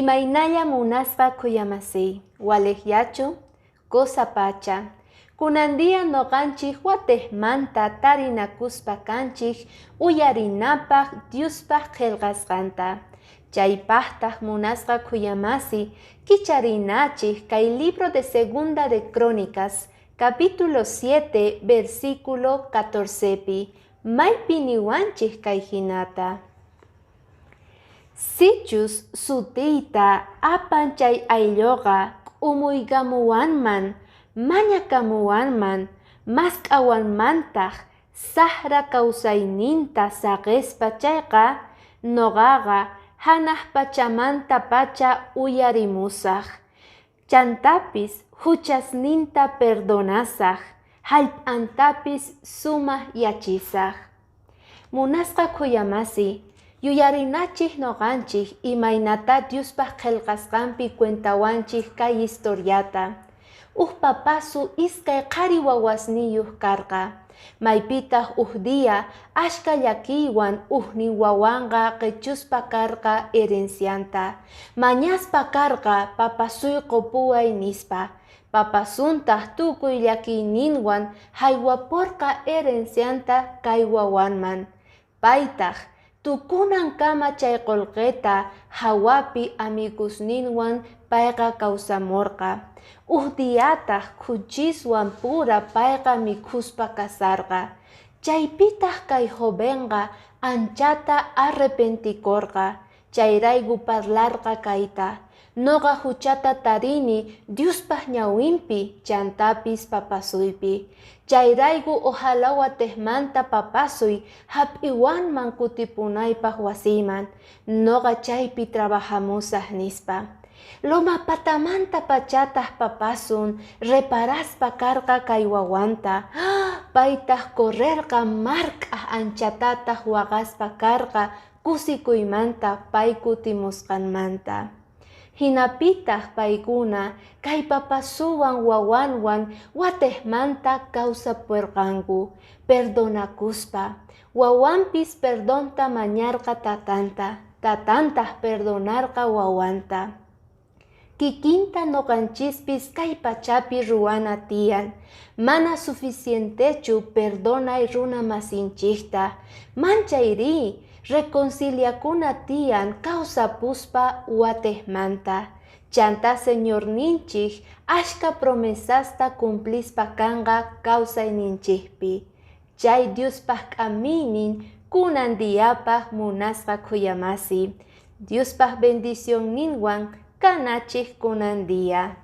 Imaynalla munasqa kuyamasiy, walejyachu, kosapacha. Kunandia noqanchik watejmanta tarinakuspa kanchik uyarinapaq Diospaq qillqasqanta. Chaypaqtaq munasqa kuyamasi kicharinachik kay libro de Segunda de Crónicas, capítulo 7, versículo 14pi. Maypi niwanchik kay hinata. Sichus sutiyta apan chay aylloqa k'umuykamuwanman, mañakamuwanman, mask'awanmantaq saqra kawsayninta saqespa chayqa noqaqa hanaq pachamanta pacha uyarimusaq. Chantapis huchasninta perdonasaq, hallp'antapis sumaq yachisaq. Munasqa kuyamasi, yuyarinachik noqanchik imaynata Diospaq qillqasqanpi cuentawanchik kay historiata. Papasu iskay qhari wawasniyuq karqa. Maypitaq dia ashka llakiywan nin wawanqa qhichuspa karqa herencianta. Mañaspa karqa papasuyqa puway nispa. Papasuntaq tukuy llakiyninwan haywapurqa herencianta kay wawanman. Paytaq tukunan kama chay qullqita hawapi amigusninwan payqa kawsamurqa. Diyataq kuchiswan pura payqa mikhuspa kasarqa. Chaypitaq kay jovenqa anchata arrepentikurqa. Chayrayku parlarqa kayta. Noqa huchata tarini Diospaq ñawinpi chantapis papasuypi. Chayrayku ojalá watejmanta papasuy hap'iwanman kutipunaypaq wasiyman. Noqa chaypi trabajamusaq nispa. Loma patamanta pachataq papasun reparaspa karqa kay wawanta. Paytaq correrqa mark'aq anchatataq waqaspa karqa kusikuymanta pay kutimusqanmanta. Hinapitaq paykuna kay papasuwan wawanwan watejmanta kawsapurqanku perdonakuspa. Wawanpis perdonta mañarqa tatanta, tatantaq perdonarqa wawanta. Kikinta noqanchispis kay pachapi ruwana tiyan. Mana suficientechu perdonay runa masinchikta. Manchayri, reconciliakuna tiyan kawsapuspa watejmanta. Chanta Señor ninchik ashka promesasta cumplispa kanqa kawsayninchikpi. Chay Diospaq k'amiynin kunandiyapaq munasqa kuyamasi. Diospaq bendición ninwan kanachik kunandia.